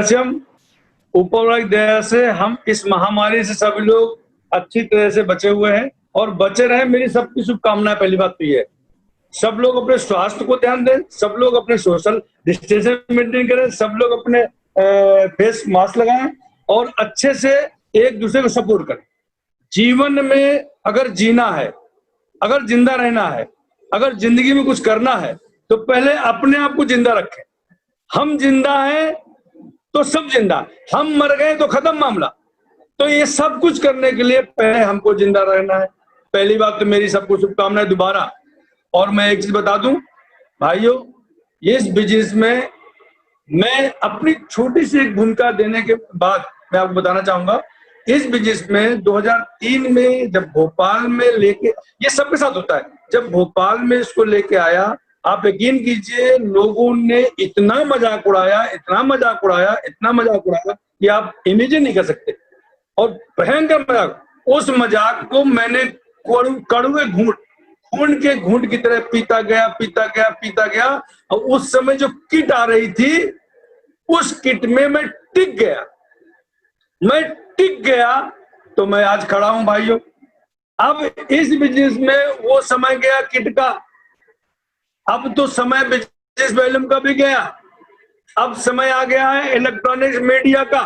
से हम ऊपर वाली दया से हम इस महामारी से सभी लोग अच्छी तरह से बचे हुए हैं और बचे रहे। मेरी सबकी शुभकामनाएं। पहली बात तो ये है, सब लोग अपने स्वास्थ्य को ध्यान दें, सब लोग अपने सोशल डिस्टेंस मेंटेन करें, सब लोग अपने फेस मास्क लगाएं और अच्छे से एक दूसरे को सपोर्ट करें। जीवन में अगर जीना है, अगर जिंदा रहना है, अगर जिंदगी में कुछ करना है तो पहले अपने आप को जिंदा रखें। हम जिंदा हैं तो सब जिंदा, हम मर गए तो खत्म मामला। तो ये सब कुछ करने के लिए पहले हमको जिंदा रहना है। पहली बात तो मेरी सबको शुभकामनाएं दोबारा। और मैं एक चीज बता दूं भाइयों, इस बिजनेस में मैं अपनी छोटी सी एक भूमिका देने के बाद मैं आपको बताना चाहूंगा, इस बिजनेस में 2003 में जब भोपाल में लेके, ये सबके साथ होता है, जब भोपाल में इसको लेके आया, आप यकीन कीजिए लोगों ने इतना मजाक उड़ाया, इतना मजाक उड़ाया, इतना मजाक उड़ाया कि आप इमेजिन नहीं कर सकते। और भयंकर मजाक, उस मजाक को मैंने कड़वे खून के घूंट की तरह पीता गया, पीता गया, पीता गया। और उस समय जो किट आ रही थी, उस किट में मैं टिक गया, तो मैं आज खड़ा हूं भाइयों। अब इस बिजनेस में वो समय गया किट का, अब तो समय बिजनेस वॉल्यूम का भी गया। अब समय आ गया है इलेक्ट्रॉनिक्स मीडिया का,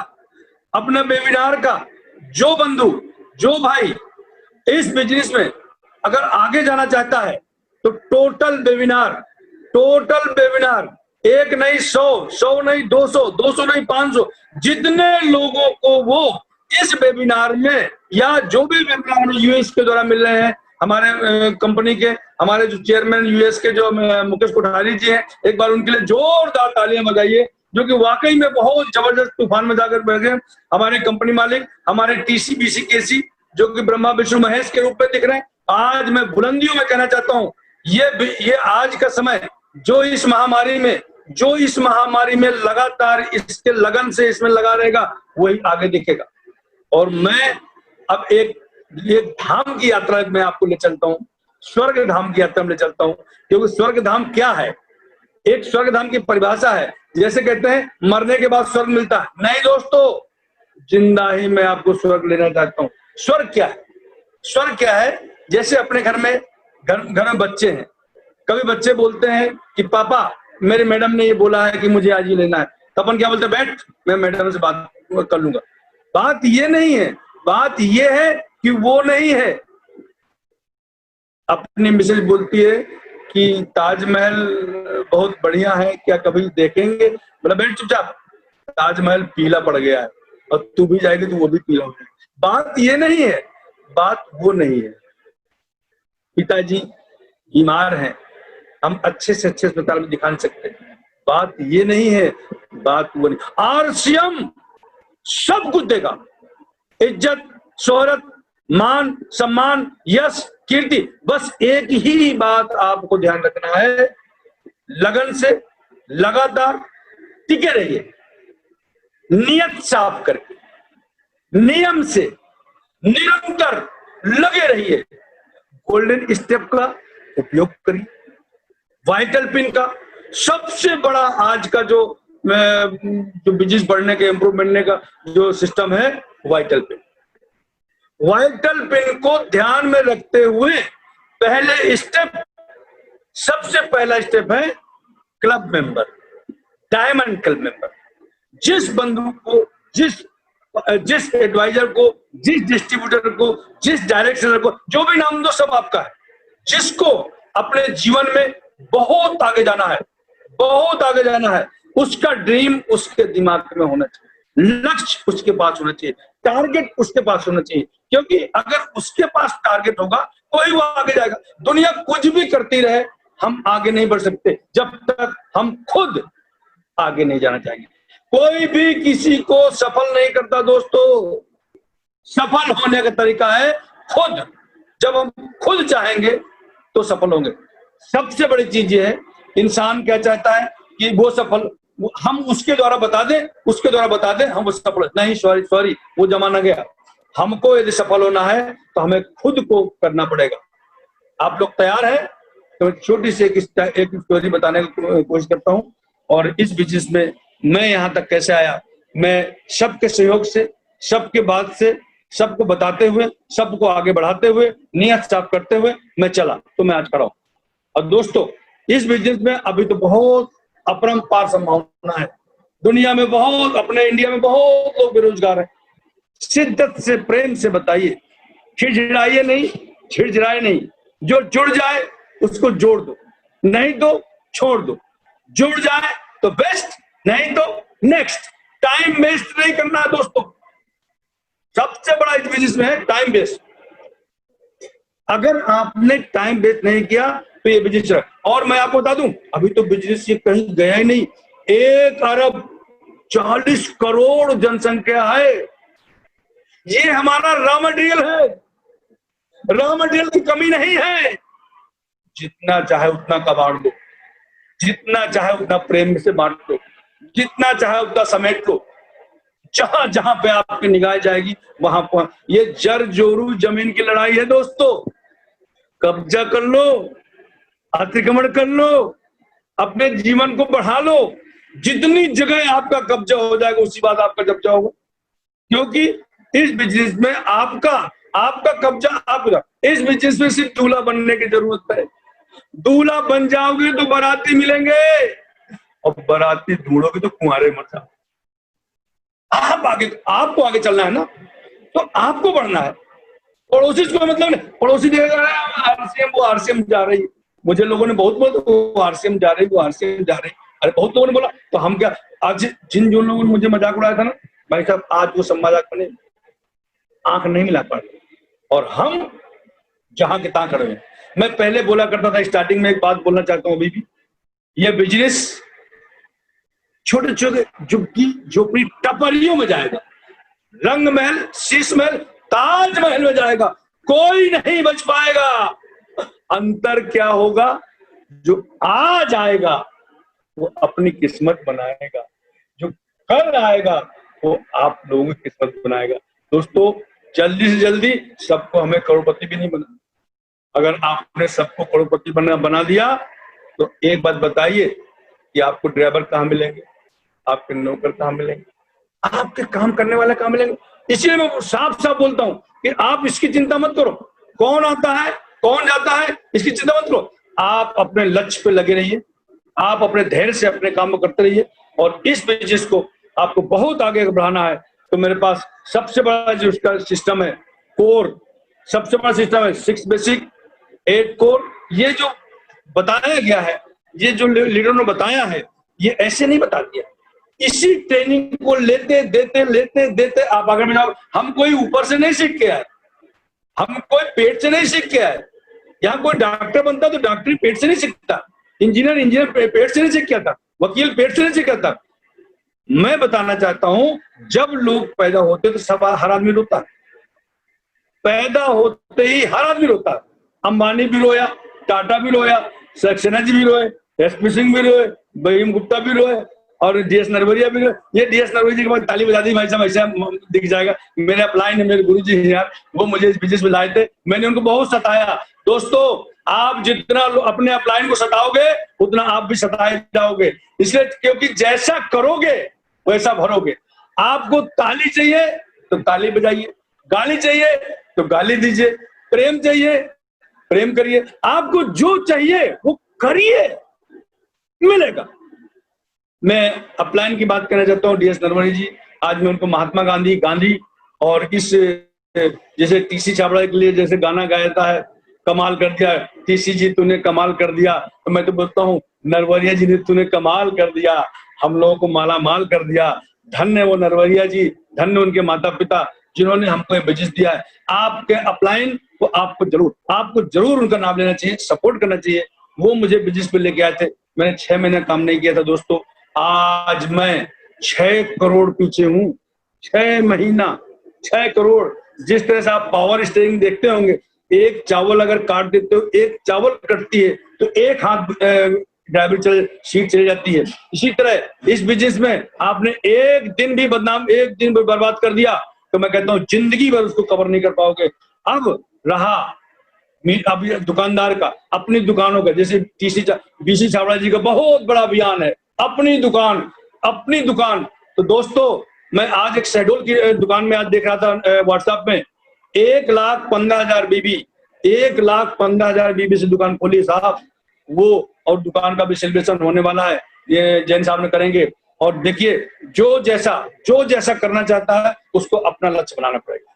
अपना वेबिनार का। जो बंधु, जो भाई इस बिजनेस में अगर आगे जाना चाहता है तो टोटल वेबिनार, एक नहीं 100 नहीं 200 नहीं 500, जितने लोगों को वो इस वेबिनार में या जो भी वेबिनार यूएस के द्वारा मिल रहे हैं, हमारे कंपनी के हमारे जो चेयरमैन यूएस के जो मुकेश कोठारी जी हैं, एक बार उनके लिए जोरदार तालियां बजाइए, जो कि वाकई में बहुत जबरदस्त तूफान में जाकर बैठ गए। हमारे कंपनी मालिक, हमारे टीसी बीसी केसी, जो कि ब्रह्मा विष्णु महेश के रूप में दिख रहे हैं। आज मैं बुलंदियों में कहना चाहता हूं, ये आज का समय जो इस महामारी में लगातार इसके लगन से इसमें लगा रहेगा, वही आगे दिखेगा। और मैं अब एक धाम की यात्रा में आपको ले चलता हूं, स्वर्ग धाम की यात्रा में ले चलता हूं। क्योंकि स्वर्ग धाम क्या है? एक स्वर्ग धाम की परिभाषा है, जैसे कहते हैं मरने के बाद स्वर्ग मिलता है, नहीं दोस्तों, जिंदा ही मैं आपको स्वर्ग लेना चाहता हूं। स्वर्ग क्या है? स्वर्ग क्या है? जैसे अपने घर में बच्चे हैं, कभी बच्चे बोलते हैं कि पापा मेरे मैडम ने ये बोला है कि मुझे आज ये लेना है, तो अपन क्या बोलते हैं? बैठ, मैं मैडम से बात कर लूंगा। बात ये नहीं है, बात ये है कि वो नहीं है। अपनी मिसेज बोलती है कि ताजमहल बहुत बढ़िया है, क्या कभी देखेंगे? बोला बैठ चुपचाप, ताजमहल पीला पड़ गया है और तू भी जाएगी तो वो भी पीला हो जाएगा। बात ये नहीं है, बात वो नहीं है। पिताजी बीमार हैं, हम अच्छे से अच्छे अस्पताल में दिखा नहीं सकते, बात ये नहीं है, बात वो नहीं। आरसीएम सब कुछ देगा, इज्जत, शोहरत, मान, सम्मान, यश, कीर्ति। बस एक ही बात आपको ध्यान रखना है, लगन से लगातार टिके रहिए, नियत साफ करके, नियम से निरंतर लगे रहिए। गोल्डन स्टेप का उपयोग करिए, वाइटल पिन का सबसे बड़ा आज का जो बिजनेस बढ़ने के, इंप्रूवमेंट का जो सिस्टम है, वाइटल पिन। वाइटल पिन को ध्यान में रखते हुए पहले स्टेप, सबसे पहला स्टेप है club member, diamond club member. जिस बंधु को, जिस एडवाइजर को, जिस डिस्ट्रीब्यूटर को, जिस डायरेक्टर को, जो भी नाम दो सब आपका है, जिसको अपने जीवन में बहुत आगे जाना है, बहुत आगे जाना है, उसका ड्रीम उसके दिमाग में होना चाहिए, लक्ष्य उसके पास होना चाहिए, टारगेट उसके पास होना चाहिए। क्योंकि अगर उसके पास टारगेट होगा तो ही वो आगे जाएगा। दुनिया कुछ भी करती रहे, हम आगे नहीं बढ़ सकते जब तक हम खुद आगे नहीं जाना चाहेंगे। कोई भी किसी को सफल नहीं करता दोस्तों, सफल होने का तरीका है खुद। जब हम खुद चाहेंगे तो सफल होंगे। सबसे बड़ी चीज ये है, इंसान क्या चाहता है कि वो सफल, हम उसके द्वारा बता दें, हम वो सफल नहीं। सॉरी, वो जमाना गया। हमको यदि सफल होना है तो हमें खुद को करना पड़ेगा। आप लोग तैयार हैं? तो छोटी सी एक स्टोरी बताने की कोशिश करता हूं, और इस बिजनेस में मैं यहां तक कैसे आया मैं सबके सहयोग से, सबके बात से, सबको बताते हुए, सबको आगे बढ़ाते हुए, नियत साफ करते हुए मैं चला, तो मैं आज खड़ा हूं। और दोस्तों, इस बिजनेस में अभी तो बहुत अपरंपार संभावना है। दुनिया में बहुत, अपने इंडिया में बहुत लोग बेरोजगार हैं। शिद्दत से, प्रेम से बताइए, खिड़खिड़ाइए नहीं, झिड़झिड़ाए नहीं। जो जुड़ जाए उसको जोड़ दो, नहीं तो छोड़ दो। जुड़ जाए तो बेस्ट, नहीं तो नेक्स्ट। टाइम वेस्ट नहीं करना है दोस्तों। सबसे बड़ा इस बिजनेस में है टाइम वेस्ट। अगर आपने टाइम वेस्ट नहीं किया तो ये बिजनेस है। और मैं आपको बता दूं, अभी तो बिजनेस ये कहीं गया ही नहीं। 1 अरब 40 करोड़ जनसंख्या है। ये हमारा रॉ मटेरियल है, रॉ मटेरियल की कमी नहीं है। जितना चाहे उतना कबाड़ लो, जितना चाहे उतना प्रेम से बांट लो, जितना चाहे उतना समेट लो। जहां जहां पे आपकी निगाह जाएगी वहां पर ये जर जोरू जमीन की लड़ाई है दोस्तों। कब्जा कर लो, अतिक्रमण कर लो, अपने जीवन को बढ़ा लो। जितनी जगह आपका कब्जा हो जाएगा उसी बात आपका कब्जा होगा, क्योंकि इस बिजनेस में आपका कब्जा आपका। इस बिजनेस में सिर्फ दूल्हा बनने की जरूरत है। दूल्हा बन जाओगे तो बाराती मिलेंगे, और बाराती ढूंढोगे तो कुंवारे मर जाओ। आपको आगे चलना है ना, तो आपको बढ़ना है। पड़ोसी को मतलब नहीं, पड़ोसी देख रहा है आरसीएम, वो आरसीएम जा रही है। मुझे लोगों ने बहुत बोला वो आरसीएम जा रही, वो आरसीएम जा रही। अरे बहुत लोगों ने बोला, तो हम क्या, आज जिन लोगों ने मुझे मजाक उड़ाया था ना, भाई साहब आज वो सब मजाक बने आंख नहीं मिला पाते। और हम जहां के तहां खड़े हैं। मैं पहले बोला करता था, स्टार्टिंग में एक बात बोलना चाहता हूं अभी भी, ये बिजनेस छोटे छोटे झुग्गी झोपड़ी टपरियों में जाएगा, रंग महल, शीश महल, ताजमहल में जाएगा, कोई नहीं बच पाएगा। अंतर क्या होगा, जो आज आएगा वो अपनी किस्मत बनाएगा, जो कल आएगा वो आप लोगों की किस्मत बनाएगा। दोस्तों, जल्दी से जल्दी सबको, हमें करोड़पति भी नहीं बना। अगर आपने सबको करोड़पति बना दिया तो एक बात बताइए कि आपको ड्राइवर कहाँ मिलेंगे, आपके नौकर कहाँ मिलेंगे, आपके काम करने वाले कहाँ मिलेंगे। इसलिए मैं साफ साफ बोलता हूं कि आप इसकी चिंता मत करो, कौन आता है कौन जाता है इसकी चिंता मत करो। आप अपने लक्ष्य पे लगे रहिए, आप अपने धैर्य से अपने काम को करते रहिए। और इस बिजनेस को आपको बहुत आगे बढ़ाना है तो मेरे पास सबसे बड़ा जो उसका सिस्टम है, कोर, सबसे बड़ा सिस्टम है 6 बेसिक 8 कोर। ये जो बताया गया है, ये जो लीडरों ने बताया है, ये ऐसे नहीं बता दिया। इसी ट्रेनिंग को लेते देते आप आगे बढ़ाओ। हम कोई ऊपर से नहीं सीख के आए, हम कोई पेट से नहीं सीख के आए। यहाँ कोई डॉक्टर बनता तो डॉक्टरी पेट से नहीं सीखता, इंजीनियर पेट से नहीं सीख के आता, वकील पेट से नहीं सीख आता। मैं बताना चाहता हूं, जब लोग पैदा होते तो सब हर आदमी रोता, पैदा होते ही हर आदमी रोता। अंबानी भी रोया, टाटा भी रोया, सक्सेना जी भी रोए, एसपी सिंह भी रोए, बहीम गुप्ता भी रोए, और डीएस नरवरिया भी रोए। ये डीएस नरवरिया जी के बाद ताली बजा दी, भाई साहब ऐसा दिख जाएगा। मेरे अपलाइन है, मेरे गुरु जी यार, वो मुझे इस बिजनेस में लाए थे, मैंने उनको बहुत सताया। दोस्तों, आप जितना अपने अपलाइन को सताओगे उतना आप भी सताए जाओगे। इसलिए, क्योंकि जैसा करोगे वैसा भरोगे। आपको ताली चाहिए तो ताली बजाइए, गाली चाहिए तो गाली दीजिए, प्रेम चाहिए प्रेम करिए, आपको जो चाहिए वो करिए, मिलेगा। मैं अपलाइन की बात करना चाहता हूँ, डीएस नरवणे जी। आज मैं उनको महात्मा गांधी और इस जैसे टीसी छाबड़ा के लिए जैसे गाना गाया है, कमाल कर दिया टीसी जी, तूने कमाल कर दिया। तो मैं तो बोलता हूँ, नरवरिया जी ने तूने कमाल कर दिया, हम लोगों को माला माल कर दिया। धन्य वो नरवरिया जी, धन्य उनके माता पिता जिन्होंने हमको ये बिजनेस दिया है। आपके अपलाइन को आपको जरूर उनका नाम लेना चाहिए, सपोर्ट करना चाहिए। वो मुझे बिजनेस पे लेके आए थे, मैंने 6 महीने काम नहीं किया था दोस्तों। आज मैं 6 करोड़ पीछे हूँ, 6 महीना 6 करोड़। जिस तरह से आप पावर स्टीयरिंग देखते होंगे, एक चावल अगर काट देते हो, एक चावल कटती है तो एक हाथ ड्राइवर सीट चली जाती है। इसी तरह इस बिजनेस में आपने एक दिन भी बर्बाद कर दिया तो मैं कहता हूं जिंदगी भर उसको कवर नहीं कर पाओगे। अब रहा अभी दुकानदार का, अपनी दुकानों का, जैसे बीसी छाबड़ा जी का बहुत बड़ा अभियान है, अपनी दुकान। तो दोस्तों, मैं आज एक शहडोल की दुकान में आज देख रहा था व्हाट्सएप में, 1,15,000 बीबी, 1,15,0000 बीबी से दुकान खोली साहब वो, और दुकान का भी सेलिब्रेशन होने वाला है, ये जैन साहब ने करेंगे। और देखिए जो जैसा करना चाहता है उसको अपना लक्ष्य बनाना पड़ेगा।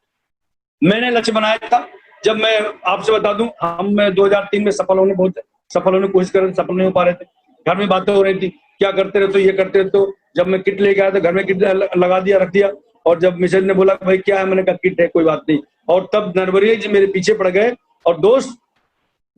मैंने लक्ष्य बनाया था, जब मैं आपसे बता दूं, हम 2003 में सफल होने की कोशिश कर रहे थे, सफल नहीं हो पा रहे थे। घर में बातें हो रही थी, क्या करते रहे तो ये करते रहे। तो जब मैं किट लेके आया तो घर में किट लगा दिया, रख दिया। और जब मिसेज ने बोला भाई क्या है, मैंने कहा किट है, कोई बात नहीं। और तब नरवरिया जी मेरे पीछे पड़ गए। और दोस्त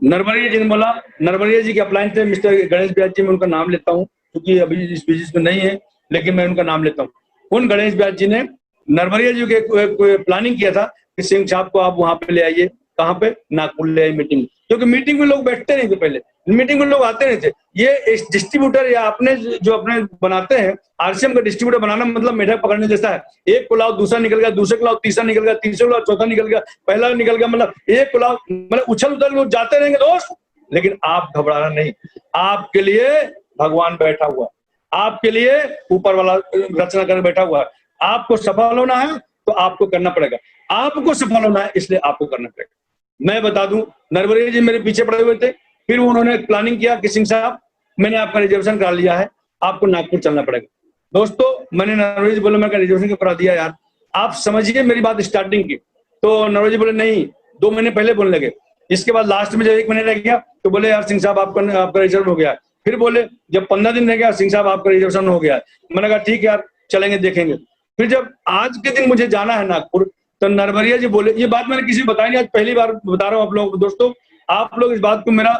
नरवरिया जी ने बोला, नरवरिया जी के अपलाइन थे मिस्टर गणेश ब्यास जी, मैं उनका नाम लेता हूँ क्योंकि अभी इस बिजनेस में नहीं है, लेकिन मैं उनका नाम लेता हूँ। उन गणेश ब्यास जी ने नरवरिया जी के प्लानिंग किया था कि सिंह साहब को आप वहां पे ले आइए, कहाँ पे, नागपुर ले आइए मीटिंग, क्योंकि मीटिंग में लोग बैठते नहीं थे, पहले मीटिंग में लोग आते नहीं थे। ये डिस्ट्रीब्यूटर या अपने जो अपने बनाते हैं, आरसीएम का डिस्ट्रीब्यूटर बनाना मतलब मेढक पकड़ने जैसा है। एक को लाओ, दूसरा निकल गया, दूसरे को लाओ, तीसरा निकल गया, तीसरे को लाओ, चौथा निकल गया, पहला निकल गया, मतलब एक को लाओ, मतलब उछल उछल लोग जाते रहेंगे दोस्त। लेकिन आप घबराना नहीं, आपके लिए भगवान बैठा हुआ, आपके लिए ऊपर वाला रचना कर बैठा हुआ है। आपको सफल होना है तो आपको करना पड़ेगा, आपको सफल होना है इसलिए आपको करना पड़ेगा। मैं बता दूं, नरवरिया जी मेरे पीछे पड़े हुए थे, फिर उन्होंने प्लानिंग किया कि सिंह साहब मैंने आपका रिजर्वेशन करा लिया है, आपको नागपुर चलना पड़ेगा। दोस्तों मैंने नरवरिया जी बोला, मैं रिजर्वेशन क्यों करा दिया यार, आप समझिए मेरी बात स्टार्टिंग की। तो नरवरिया जी बोले नहीं, 2 महीने पहले बोलने लगे। इसके बाद लास्ट में जब 1 महीने रह गया तो बोले यार सिंह साहब आपका रिजर्व हो गया है। फिर बोले जब 15 दिन रह गया, सिंह साहब आपका रिजर्वेशन हो गया है। मैंने कहा ठीक है यार, चलेंगे देखेंगे। फिर जब आज के दिन मुझे जाना है नागपुर, तो नरवरिया जी बोले, ये बात मैंने किसी को बताई नहीं, आज पहली बार बता रहा हूँ आप लोगों को। दोस्तों आप लोग इस बात को मेरा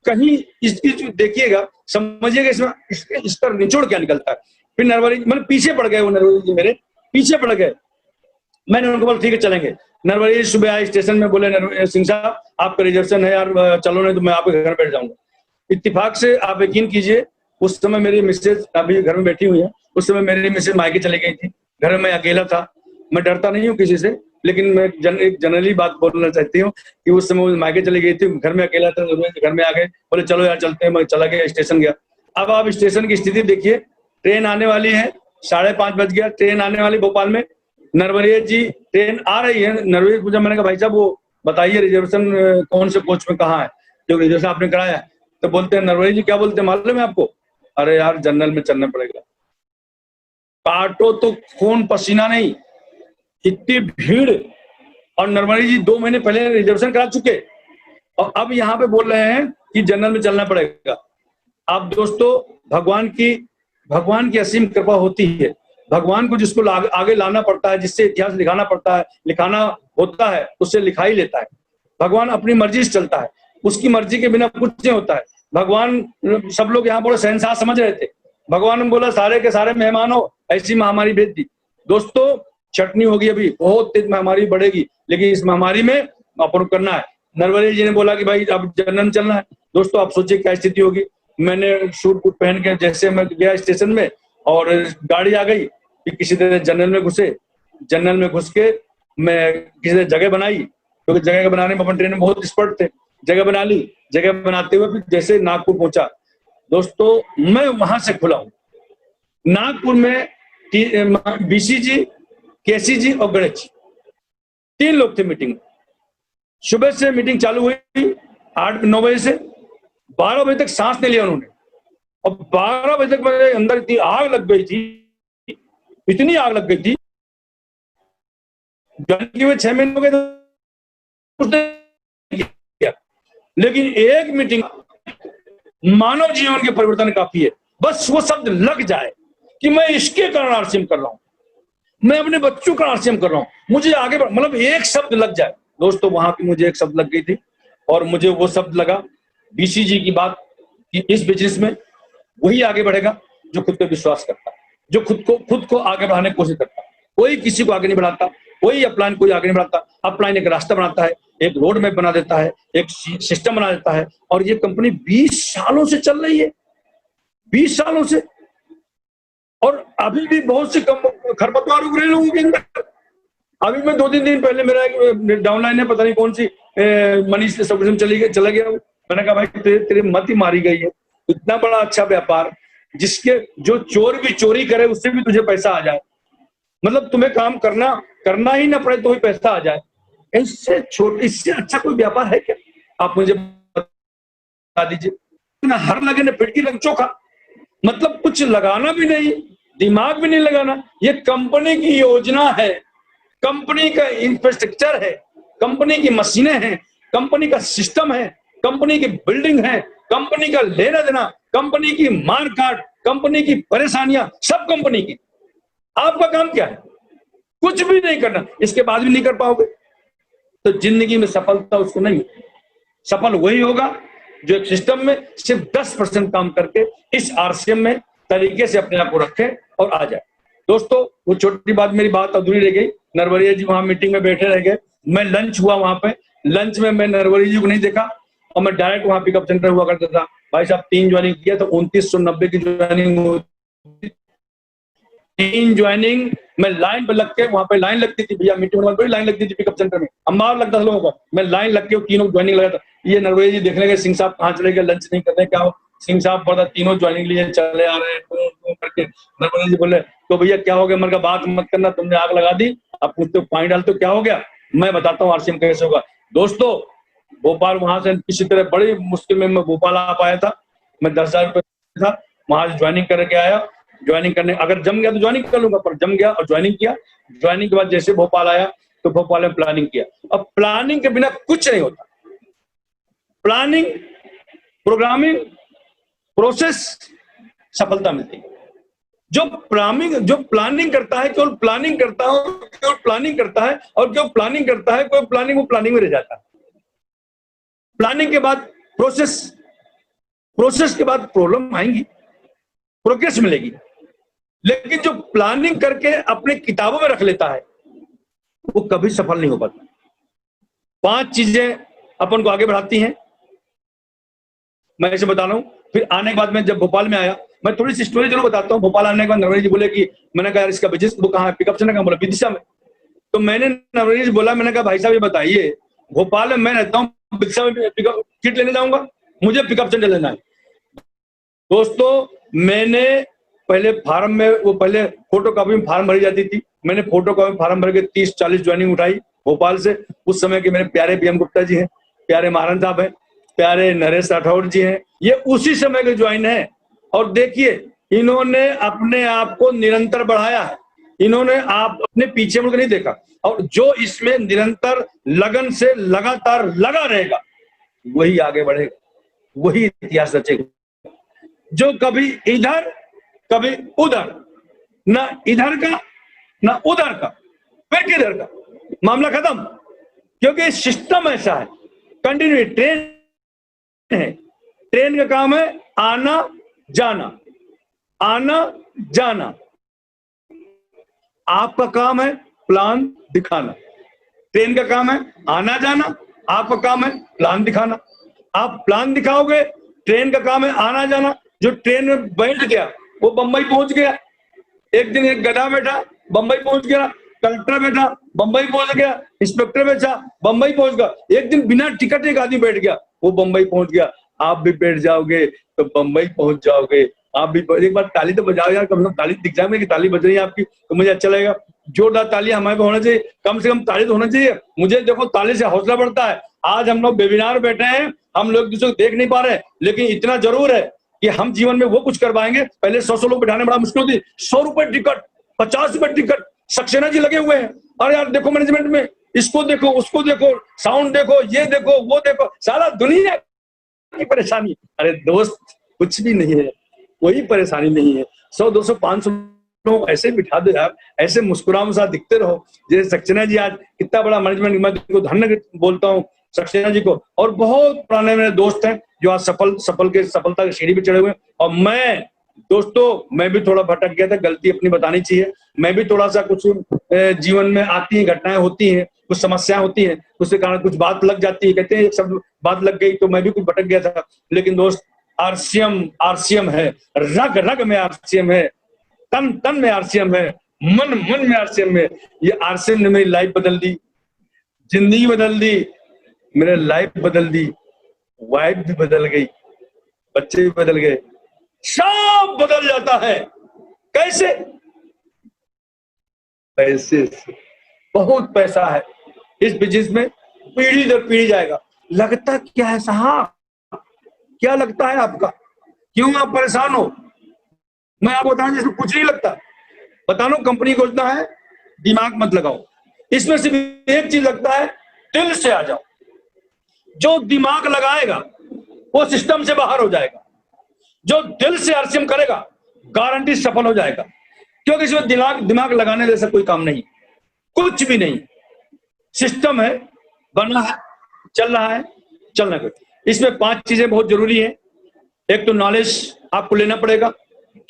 कहीं इसकी देखिएगा, समझिएगा इसमें इसका निचोड़ क्या निकलता है। फिर नरवरिया मतलब पीछे पड़ गए, वो नरवरिया जी मेरे पीछे पड़ गए। मैंने उनको बोला ठीक है चलेंगे। नरवरिया जी सुबह आए स्टेशन में, बोले सिंह साहब आपका रिजर्वेशन है यार, चलो नहीं तो मैं आपके घर बैठ जाऊंगा। इत्तेफाक से आप यकीन कीजिए, उस समय मेरी मिसेज अभी घर में बैठी हुई है, उस समय मेरी मिसेज मायके चली गई थी, घर में अकेला था। मैं डरता नहीं हूँ किसी से, लेकिन मैं एक जनरली बात बोलना चाहती हूँ कि उस समय वो मायके चली गई थी, घर में अकेला था। घर में आ गए, बोले चलो यार चलते हैं। मैं चला गया, स्टेशन गया। अब आप स्टेशन की स्थिति देखिए, ट्रेन आने वाली है, 5:30 बज गया, ट्रेन आने वाली भोपाल में। नरवरिया जी ट्रेन आ रही है, नरवरिया जी पूछा, मैंने कहा भाई साहब वो बताइए रिजर्वेशन कौन से कोच में कहाँ है जो रिजर्वेशन आपने कराया। तो बोलते हैं नरवरिया जी, क्या बोलते हैं मालूम है आपको, अरे यार जनरल में चलना पड़ेगा। काटो तो खून पसीना नहीं, इतनी भीड़। और नरवरिया जी 2 महीने पहले रिजर्वेशन करा चुके, और अब यहाँ पे बोल रहे हैं कि जनरल में चलना पड़ेगा। अब दोस्तों भगवान की असीम कृपा होती है। भगवान को जिसको आगे लाना पड़ता है, जिससे इतिहास लिखाना पड़ता है, लिखाना होता है, उससे लिखा ही लेता है। भगवान अपनी मर्जी से चलता है, उसकी मर्जी के बिना कुछ नहीं होता है। भगवान, सब लोग यहाँ बड़े शहंशाह समझ रहे थे, भगवान ने बोला सारे के सारे मेहमान हो, ऐसी महामारी भेज दी। दोस्तों छटनी होगी, अभी बहुत तेज महामारी बढ़ेगी, लेकिन इस महामारी में अपन करना है। नरवरिया जी ने बोला कि भाई अब जनरल में चलना है। दोस्तों आप सोचिए क्या स्थिति होगी। मैंने सूट बूट पहन के जैसे मैं गया स्टेशन में, और गाड़ी आ गई कि किसी तरह जनरल में घुसे। जनरल में घुस के मैं किसी जगह बनाई, क्योंकि जगह बनाने में अपन ट्रेन में बहुत एक्सपर्ट थे। जगह बना ली, जगह बनाते हुए फिर जैसे नागपुर पहुंचा, दोस्तों मैं वहां से खुला हूं। नागपुर में बीसी जी, केसी जी और गणेश जी, 3 लोग थे मीटिंग में। सुबह से मीटिंग चालू हुई 8-9 बजे से, 12 बजे तक सांस नहीं लिया उन्होंने। और 12 बजे तक मेरे अंदर इतनी आग लग गई थी, इतनी आग लग गई थी, जानकी हुए 6 महीने हो गए थे, लेकिन एक मीटिंग मानव जीवन के परिवर्तन काफी है। बस वो शब्द लग जाए कि मैं इसके कारण आरसीएम कर रहा हूं, मैं अपने बच्चों का आरसीएम कर रहा हूं, मुझे आगे मतलब एक शब्द लग जाए। दोस्तों वहां पे मुझे एक शब्द लग गई थी, और मुझे वो शब्द लगा बीसी जी की बात, कि इस बिजनेस में वही आगे बढ़ेगा जो खुद पे विश्वास करता है, जो खुद को आगे बढ़ाने की कोशिश करता है। कोई किसी को आगे नहीं बढ़ाता, कोई अपलाइन कोई आगे नहीं बढ़ाता। अपलाइन एक रास्ता बनाता है, एक रोड मैप बना देता है, एक सिस्टम बना देता है। और ये कंपनी 20 सालों से चल रही है, 20 सालों से, और अभी भी बहुत से खरपतवार उग रहे हैं लोगों के अंदर। अभी मैं 2-3 दिन पहले मेरा एक डाउनलाइन है, पता नहीं कौन सी मनीष से सब चला गया। मैंने कहा भाई तेरे मत ही मारी गई है, इतना बड़ा अच्छा व्यापार, जिसके जो चोर भी चोरी करे उससे भी तुझे पैसा आ जाए, मतलब तुम्हें काम करना ही ना पड़े तो ही पैसा आ जाए। इससे अच्छा कोई व्यापार है क्या? आप मुझे बता दीजिए। ना हर लगे ना पेट की रंग चोखा, मतलब कुछ लगाना भी नहीं, दिमाग भी नहीं लगाना। ये कंपनी की योजना है, कंपनी का इंफ्रास्ट्रक्चर है, कंपनी की मशीनें हैं, कंपनी का सिस्टम है, कंपनी की बिल्डिंग है, कंपनी का लेना देना, कंपनी की मार काट, कंपनी की परेशानियां, सब कंपनी की। आपका काम क्या है? कुछ भी नहीं करना, इसके बाद भी नहीं कर पाओगे तो जिंदगी में सफलता उसको नहीं। सफल वही होगा जो एक सिस्टम में सिर्फ 10% काम करके इस आरसीएम में तरीके से अपने आप को रखे और आ जाए। दोस्तों, वो छोटी बात, मेरी बात अधूरी रह गई। नरवरिया जी वहां मीटिंग में बैठे रह गए। मैं लंच हुआ वहां पे, लंच में मैं नरवरिया जी को नहीं देखा और मैं डायरेक्ट वहां पिकअप सेंटर हुआ करता था। भाई साहब 3 ज्वाइनिंग किया तो 2990 की ज्वाइनिंग होती। 3 ज्वाइनिंग मैं लाइन पे लग के, वहां पे लाइन लगती थी भैया, मीटिंग में बड़ी लाइन लगती थी पिकअप सेंटर में, अंबार लगता था लोगों का। मैं लाइन लग के तीनों ज्वाइनिंग लगा था। ये नरवरिया जी देखने गए, सिंह साहब कहाँ चले गए, लंच नहीं करने, क्या हो? सिंह साहब बोला तीनों ज्वाइनिंग लिए चले आ रहे हैं करके। नरवरिया जी बोले तो भैया क्या हो गया? मैंने कहा बात मत करना, तुमने आग लगा दी, अब पूछते पानी डालते क्या हो गया? मैं बताता हूँ आरसीएम कैसे होगा। दोस्तों, भोपाल वहां से किसी तरह बड़ी मुश्किल में मैं भोपाल आ पाया था। मैं 10,000 रुपये था, वहां से ज्वाइनिंग करके आया। ज्वाइनिंग करने अगर जम गया तो ज्वाइनिंग कर लूंगा, पर जम गया और ज्वाइनिंग किया। ज्वाइनिंग के बाद जैसे भोपाल आया तो भोपाल में प्लानिंग किया। अब प्लानिंग के बिना कुछ नहीं होता। प्लानिंग, प्रोग्रामिंग, प्रोसेस, सफलता मिलती है। जो प्लानिंग करता है केवल प्लानिंग करता है और केवल प्लानिंग करता है और केवल प्लानिंग करता है, कोई प्लानिंग वो प्लानिंग में रह जाता है। प्लानिंग के बाद प्रोसेस, प्रोसेस के बाद प्रॉब्लम आएंगी, प्रोग्रेस मिलेगी। लेकिन जो प्लानिंग करके अपने किताबों में रख लेता है वो कभी सफल नहीं हो पाता। 5 चीजें अपन को आगे बढ़ाती हैं, मैं इसे बता रहा हूं। फिर आने के बाद में जब भोपाल में आया, मैं थोड़ी सी स्टोरी जरूर बताता हूँ। भोपाल आने के बाद नरवरी जी बोले कि, मैंने कहा इसका बिजनेस वो कहाँ है, पिकअप सेंटर कहाँ? बोला विदिशा में। तो मैंने नरवरी जी बोला, मैंने कहा भाई साहब ये बताइए, भोपाल में मैं रहता हूँ, विदिशा में पिकअप किट लेने जाऊंगा, मुझे पिकअप सेंटर लेना है। दोस्तों, मैंने पहले फार्म में, वो पहले फोटो कॉपी में फार्म भरी जाती थी, मैंने फोटो कॉपी में फार्म भर के 30-40 ज्वाइनिंग उठाई भोपाल से। उस समय के मेरे प्यारे बीएम गुप्ता जी हैं, प्यारे महाराज साहब हैं, प्यारे नरेश राठौड़ जी हैं, ये उसी समय के ज्वाइन है। और देखिए, इन्होंने अपने आप को निरंतर बढ़ाया है, इन्होंने आप अपने पीछे मुड़ के नहीं देखा। और जो इसमें निरंतर लगन से लगातार लगा रहेगा वही आगे बढ़ेगा, वही इतिहास रचेगा। जो कभी इधर कभी उधर, ना इधर का ना उधर का, फिर किधर का, मामला खत्म। क्योंकि सिस्टम ऐसा है, कंटिन्यू ट्रेन है, ट्रेन का काम है आना जाना, आना जाना। आपका काम है प्लान दिखाना। ट्रेन का काम है आना जाना, आपका काम है प्लान दिखाना। आप प्लान दिखाओगे, ट्रेन का काम है आना जाना। जो ट्रेन में बैठ गया वो बंबई पहुंच गया। एक दिन एक गधा बैठा, बंबई पहुंच गया। कलेक्टर बैठा, बंबई पहुंच गया। इंस्पेक्टर बैठा, बंबई पहुंच गया। एक दिन बिना टिकट एक आदमी बैठ गया, वो बंबई पहुंच गया। आप भी बैठ जाओगे तो बंबई पहुंच जाओगे। आप भी एक बार ताली तो बजाओ यार, कम से कम ताली दिख जाए कि ताली बज रही है आपकी, तो मुझे अच्छा लगेगा। जोरदार ताली हमारे को होना चाहिए, कम से कम ताली तो होना चाहिए। मुझे देखो ताली से हौसला बढ़ता है। आज हम लोग वेबिनार बैठे हैं, हम लोग दूसरे को देख नहीं पा रहे, लेकिन इतना जरूर है कि हम जीवन में वो कुछ कर पाएंगे। पहले 100 लोग बिठाने बड़ा मुश्किल होती, 100 रुपए टिकट, 50 रुपए टिकट। सक्सेना जी लगे हुए हैं, अरे यार देखो मैनेजमेंट में, इसको देखो उसको देखो, साउंड देखो, ये देखो वो देखो, सारा दुनिया की परेशानी। अरे दोस्त, कुछ भी नहीं है, कोई परेशानी नहीं है। 100, 200, 500 लोग ऐसे बिठा दो यार, ऐसे मुस्कुराओ साथ दिखते रहो। जैसे सक्सेना जी आज कितना बड़ा मैनेजमेंट, मैं उनको धन्य बोलता हूँ सक्सेना जी को। और बहुत पुराने मेरे दोस्त हैं जो आज सफलता की सीढ़ी पे चढ़े हुए हैं। और मैं, दोस्तों, मैं भी थोड़ा भटक गया था, गलती अपनी बतानी चाहिए। मैं भी थोड़ा सा, कुछ जीवन में आती है, घटनाएं होती हैं, कुछ समस्याएं होती हैं, उसके कारण कुछ बात लग जाती है, कहते हैं एक शब्द बात लग गई, तो मैं भी कुछ भटक गया था। लेकिन दोस्त, आरसीएम आरसीएम है, रग रग में आरसीएम है, तन तन में आरसीएम है, मन मन में आरसीएम है। ये आरसीएम ने मेरी लाइफ बदल दी, जिंदगी बदल दी, मेरे लाइफ बदल दी, वाइफ भी बदल गई, बच्चे भी बदल गए, सब बदल जाता है। कैसे? पैसे से, बहुत पैसा है इस बिजनेस में, पीढ़ी दर पीढ़ी जाएगा। लगता क्या है साहब, क्या लगता है आपका, क्यों आप परेशान हो? मैं आपको बताऊं जिसमें कुछ नहीं लगता। बता लो, कंपनी को उतना है, दिमाग मत लगाओ, इसमें सिर्फ एक चीज लगता है, दिल से आ जाओ। जो दिमाग लगाएगा वो सिस्टम से बाहर हो जाएगा, जो दिल से आरसीएम करेगा गारंटी सफल हो जाएगा। क्योंकि इसमें दिमाग लगाने जैसा कोई काम नहीं, कुछ भी नहीं। सिस्टम है, बना है, चल रहा है, चलना है। इसमें 5 चीजें बहुत जरूरी है। एक तो नॉलेज आपको लेना पड़ेगा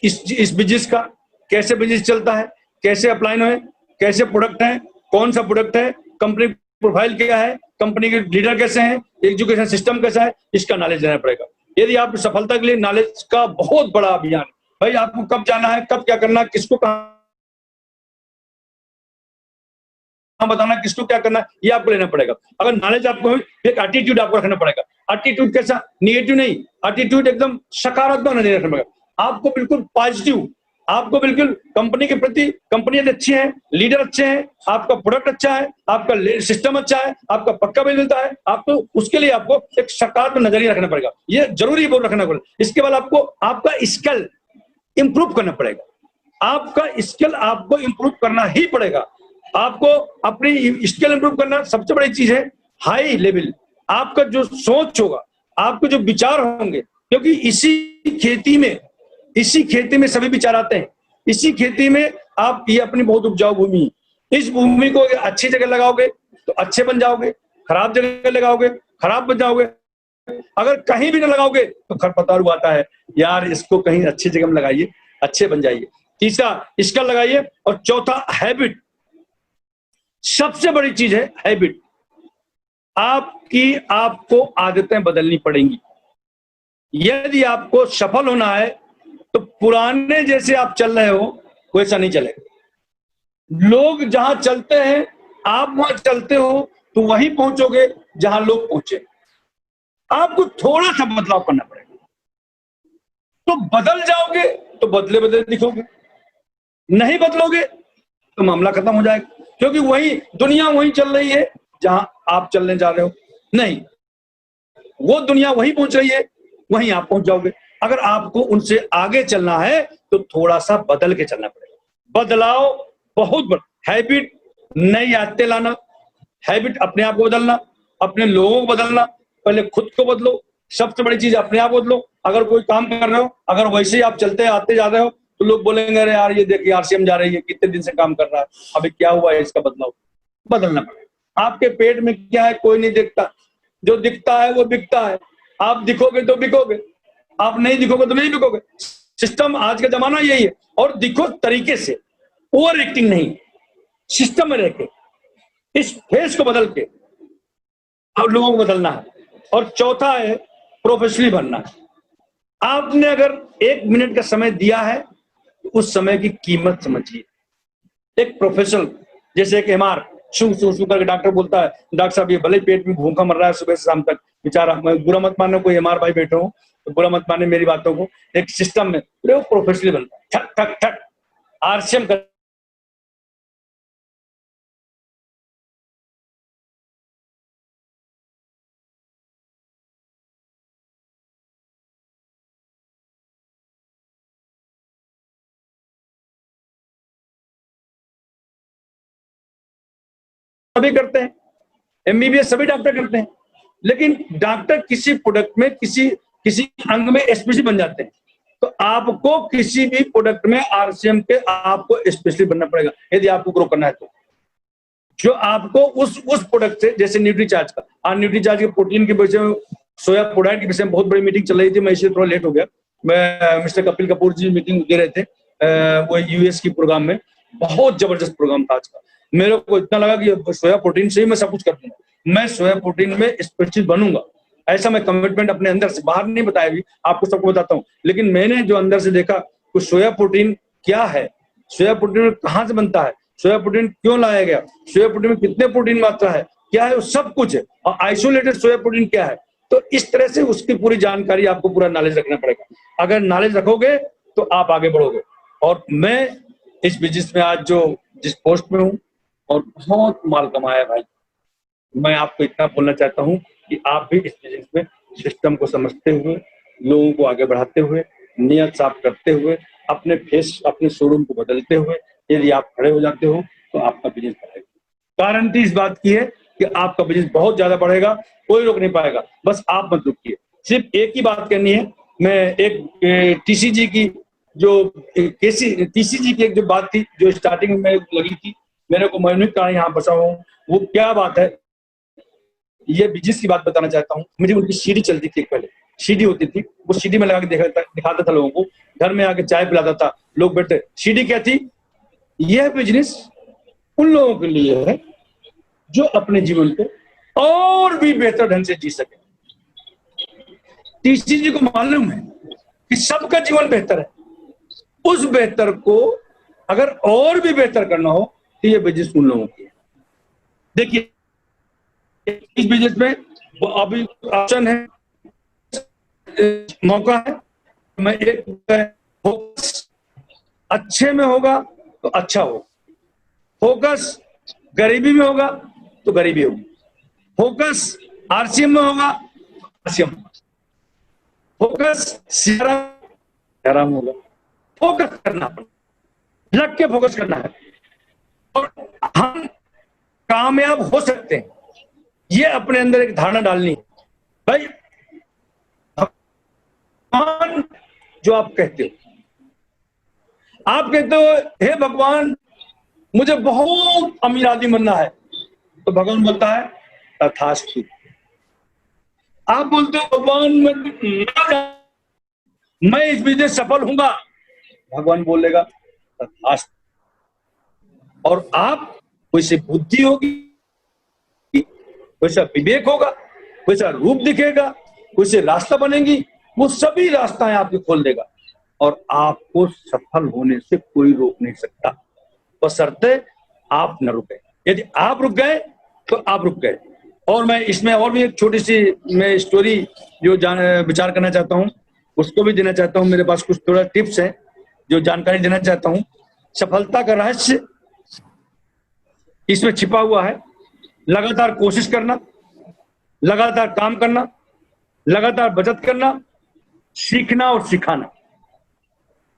इस बिजनेस का, कैसे बिजनेस चलता है, कैसे अपलाइन है, कैसे प्रोडक्ट है, कौन सा प्रोडक्ट है, कंपनी प्रोफाइल क्या है, कंपनी के लीडर कैसे हैं, एजुकेशन सिस्टम कैसा है, इसका नॉलेज लेना पड़ेगा। यदि आप सफलता के लिए नॉलेज का बहुत बड़ा अभियान, भाई आपको कब जाना है, कब क्या करना है, किसको कहां बताना, किसको क्या करना है, ये आपको लेना पड़ेगा। अगर नॉलेज आपको, एक एटीट्यूड आपको रखना पड़ेगा। एटीट्यूड कैसा, निगेटिव नहीं, एटीट्यूड एकदम सकारात्मक नहीं रखना पड़ेगा आपको, बिल्कुल पॉजिटिव। आपको बिल्कुल कंपनी के प्रति, कंपनी अच्छी है, लीडर अच्छे हैं, आपका प्रोडक्ट अच्छा है, आपका सिस्टम अच्छा है, आपका पक्का बिल मिलता है, आपको उसके लिए आपको एक सकारात्मक नजरिया रखना पड़ेगा। ये जरूरी बोल रखना पड़ेगा। इसके बाद आपको आपका स्किल इंप्रूव करना पड़ेगा। आपका स्किल आपको इंप्रूव करना ही पड़ेगा। आपको अपनी स्किल इंप्रूव करना सबसे बड़ी चीज है। हाई लेवल आपका जो सोच होगा, आपके जो विचार होंगे, क्योंकि इसी खेती में सभी विचार आते हैं। इसी खेती में आप, ये अपनी बहुत उपजाऊ भूमि है, इस भूमि को अच्छी जगह लगाओगे तो अच्छे बन जाओगे, खराब जगह लगाओगे खराब बन जाओगे। अगर कहीं भी ना लगाओगे तो खरपतवार आता है, यार इसको कहीं अच्छी जगह में लगाइए, अच्छे बन जाइए। तीसरा इसका लगाइए, और चौथा हैबिट, सबसे बड़ी चीज है हैबिट। आपको आदतें बदलनी पड़ेंगी। यदि आपको सफल होना है तो पुराने जैसे आप चल रहे हो वैसा नहीं चलेगा। लोग जहां चलते हैं आप वहां चलते हो तो वहीं पहुंचोगे जहां लोग पहुंचे। आपको थोड़ा सा बदलाव करना पड़ेगा, तो बदल जाओगे तो बदले बदले दिखोगे। नहीं बदलोगे तो मामला खत्म हो जाएगा, क्योंकि वही दुनिया वही चल रही है जहां आप चलने जा रहे हो। नहीं, वो दुनिया वही पहुंच रही है, वहीं आप पहुंच जाओगे। अगर आपको उनसे आगे चलना है तो थोड़ा सा बदल के चलना पड़ेगा। बदलाव बहुत बड़ा, हैबिट, नई आदतें लाना, हैबिट अपने आप को बदलना, अपने लोगों को बदलना, पहले खुद को बदलो। सबसे बड़ी चीज अपने आप बदलो। अगर कोई काम कर रहे हो, अगर वैसे ही आप चलते आते जा रहे हो तो लोग बोलेंगे अरे यार ये देखिए आरसीएम जा रही है, कितने दिन से काम कर रहा है, अभी क्या हुआ है, इसका बदलाव बदलना पड़ेगा। आपके पेट में क्या है कोई नहीं देखता, जो दिखता है वो बिकता है। आप दिखोगे तो बिकोगे, आप नहीं दिखोगे तो नहीं बिकोगे। सिस्टम आज का जमाना यही है। और दिखो तरीके से, ओवर एक्टिंग नहीं, सिस्टम में रह के, इस फेस को बदल के आप लोगों को बदलना है। और चौथा है प्रोफेशनली बनना है। आपने अगर 1 मिनट का समय दिया है तो उस समय की कीमत समझिए। एक प्रोफेशनल, जैसे एक एमआर शू करके डॉक्टर बोलता है, डॉक्टर साहब ये भले पेट में भूखा मर रहा है सुबह से शाम तक, बेचारा, मैं बुरा मत मानना, कोई एमआर भाई बैठे हो तो बुरा मत माने मेरी बातों को। एक सिस्टम में वो प्रोफेशनली बनता है, ठक ठक ठक आरसीएम कर सभी करते हैं, एमबीबीएस सभी डॉक्टर करते हैं, लेकिन डॉक्टर किसी प्रोडक्ट में किसी अंग में स्पेशलिस्ट बन जाते हैं। तो आपको किसी भी प्रोडक्ट में आरसीएम के आपको स्पेशलिस्ट बनना पड़ेगा यदि आपको ग्रो करना है। तो जो आपको उस प्रोडक्ट से, जैसे न्यूट्रीचार्ज का, आज न्यूट्रीचार्ज के प्रोटीन के विषय में, सोया प्रोडक्ट के विषय में बहुत बड़ी मीटिंग चल रही थी, मैं इसलिए थोड़ा लेट हो गया। मैं मिस्टर कपिल कपूर जी मीटिंग दे रहे थे वो यूएस की प्रोग्राम में, बहुत जबरदस्त प्रोग्राम था आज का। मेरे को इतना लगा कि सोया प्रोटीन से ही मैं सब कुछ कर दूंगा, मैं सोया प्रोटीन में स्पेशलिस्ट बनूंगा, ऐसा मैं कमिटमेंट अपने अंदर से, बाहर नहीं बताया भी, आपको सबको बताता हूँ। लेकिन मैंने जो अंदर से देखा कि सोया प्रोटीन क्या है, सोया प्रोटीन कहाँ से बनता है, सोया प्रोटीन क्यों लाया गया, सोया प्रोटीन में कितने प्रोटीन मात्रा है, क्या है, वो सब कुछ है। और आइसोलेटेड सोया प्रोटीन क्या है, तो इस तरह से उसकी पूरी जानकारी आपको पूरा नॉलेज रखना पड़ेगा। अगर नॉलेज रखोगे तो आप आगे बढ़ोगे। और मैं इस बिजनेस में आज जो जिस पोस्ट में हूँ और बहुत माल कमाया भाई। मैं आपको इतना बोलना चाहता हूँ कि आप भी इस बिजनेस में सिस्टम को समझते हुए, लोगों को आगे बढ़ाते हुए, नियत साफ करते हुए, अपने शोरूम को बदलते हुए यदि आप खड़े हो जाते हो तो आपका बिजनेस बढ़ेगा। गारंटी इस बात की है कि आपका बिजनेस बहुत ज्यादा बढ़ेगा, कोई रोक नहीं पाएगा। बस आप मत रुकिए। सिर्फ एक ही बात करनी है। मैं एक टीसीजी की एक जो बात थी, जो स्टार्टिंग में लगी थी मेरे को, मैं कहा यहाँ बसा हूँ, वो क्या बात है, ये बिजनेस की बात बताना चाहता हूँ। मुझे उनकी सीडी चलती थी, पहले सीडी होती थी, वो सीडी में लगा के दिखाता था लोगों को, घर में आके चाय पिलाता था, लोग बैठे। सीडी क्या थी? यह बिजनेस उन लोगों के लिए है जो अपने जीवन को और भी बेहतर ढंग से जी सके। टीसीजी को मालूम है कि सबका जीवन बेहतर है, उस बेहतर को अगर और भी बेहतर करना हो तो ये बिजनेस उन लोगों की है। देखिए, इस बिजनेस में अभी ऑप्शन है, मौका है। मैं एक फोकस अच्छे में होगा तो अच्छा हो, फोकस गरीबी में होगा तो गरीबी होगी, फोकस आरसीएम में होगा तो आरसीएम, फोकस आराम होगा। फोकस करना, लग के फोकस करना है और हम कामयाब हो सकते हैं, ये अपने अंदर एक धारणा डालनी है। भाई भगवान जो आप कहते हो, आप कहते हो हे भगवान मुझे बहुत अमीर आदमी बनना है, तो भगवान बोलता है तथास्तु। आप बोलते हो भगवान मैं इस बिजनेस सफल होऊंगा, भगवान बोलेगा तथास्तु। और आप वैसे बुद्धि होगी, वैसा विवेक होगा, वैसा रूप दिखेगा, वैसे रास्ता बनेगी, वो सभी रास्ताएं आपको खोल देगा और आपको सफल होने से कोई रोक नहीं सकता, बशर्ते आप न रुके। यदि आप रुक गए तो आप रुक गए। और मैं इसमें और भी एक छोटी सी मैं स्टोरी जो विचार करना चाहता हूँ, उसको भी देना चाहता हूँ। मेरे पास कुछ थोड़ा टिप्स है जो जानकारी देना चाहता हूँ। सफलता का रहस्य इसमें छिपा हुआ है। लगातार कोशिश करना, लगातार काम करना, लगातार बचत करना, सीखना और सिखाना,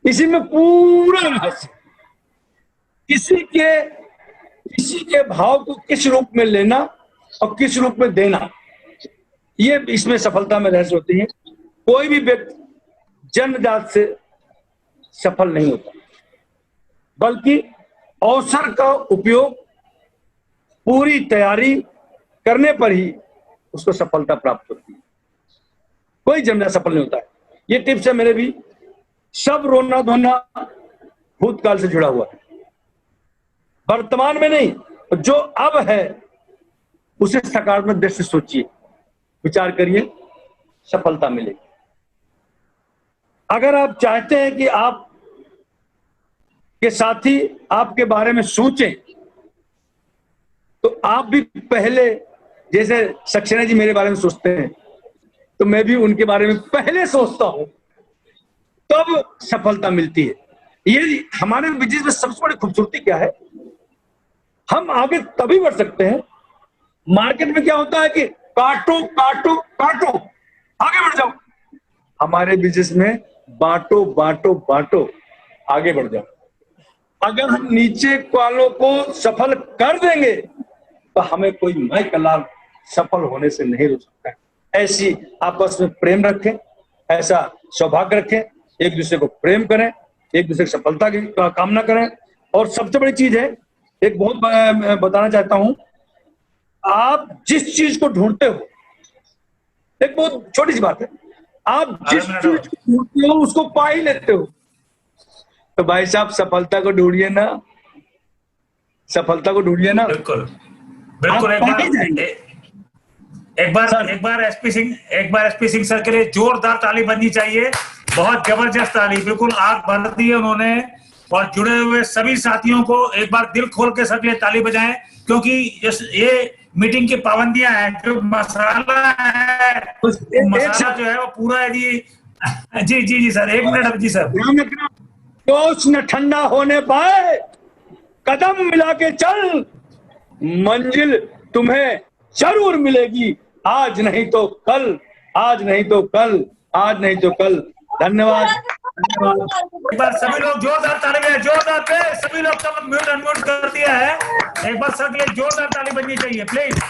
इसी में पूरा रहस्य। किसी के भाव को किस रूप में लेना और किस रूप में देना, ये इसमें सफलता में रहस्य होती है। कोई भी व्यक्ति जन्मजात से सफल नहीं होता, बल्कि अवसर का उपयोग पूरी तैयारी करने पर ही उसको सफलता प्राप्त होती है। कोई जन्मजात सफल नहीं होता है। ये टिप्स है मेरे भी। सब रोना धोना भूतकाल से जुड़ा हुआ है, वर्तमान में नहीं। जो अब है उसे सकारात्मक दृष्टि से सोचिए, विचार करिए, सफलता मिलेगी। अगर आप चाहते हैं कि आप के साथी आपके बारे में सोचें, तो आप भी पहले, जैसे सक्सेना जी मेरे बारे में सोचते हैं, तो मैं भी उनके बारे में पहले सोचता हूं, तब सफलता मिलती है। ये हमारे बिजनेस में सबसे बड़ी खूबसूरती क्या है, हम आगे तभी बढ़ सकते हैं। मार्केट में क्या होता है कि काटो काटो काटो, आगे बढ़ जाओ। हमारे बिजनेस में बांटो बांटो बांटो, आगे बढ़ जाओ। अगर हम नीचे वालों को सफल कर देंगे तो हमें कोई मैं कलाल सफल होने से नहीं रोक सकता। ऐसी आपस में प्रेम रखें, ऐसा सौभाग्य रखें, एक दूसरे को प्रेम करें, एक दूसरे की सफलता की कामना करें। और सबसे बड़ी चीज है, एक बहुत बताना चाहता हूं, आप जिस चीज को ढूंढते हो, एक बहुत छोटी सी बात है, आप जिस चीज को ढूंढते हो उसको पा ही लेते हो। तो भाई साहब सफलता को ढूंढिए ना, सफलता को ढूंढिए ना। बिल्कुल बिल्कुल। एक बार एसपी सिंह सर के लिए जोरदार ताली बजनी चाहिए। बहुत जबरदस्त ताली, बिल्कुल आग भर दी है उन्होंने। और जुड़े हुए सभी साथियों को एक बार दिल खोल के सब लिए ताली बजाएं, क्योंकि ये मीटिंग की पाबंदियां हैं। जो मसाला है, मसाला जो है वो पूरा है जी जी जी सर, 1 मिनट जी सर। जोश न ठंडा होने पाए, कदम मिला के चल, मंजिल तुम्हें जरूर मिलेगी, आज नहीं तो कल, आज नहीं तो कल, आज नहीं तो कल। धन्यवाद, धन्यवाद। एक बार सभी लोग जोरदार ताली बजाएं, जोरदार पे सभी लोग का म्यूट अनम्यूट कर दिया है, एक बार सबके लिए जोरदार ताली बजनी चाहिए प्लीज।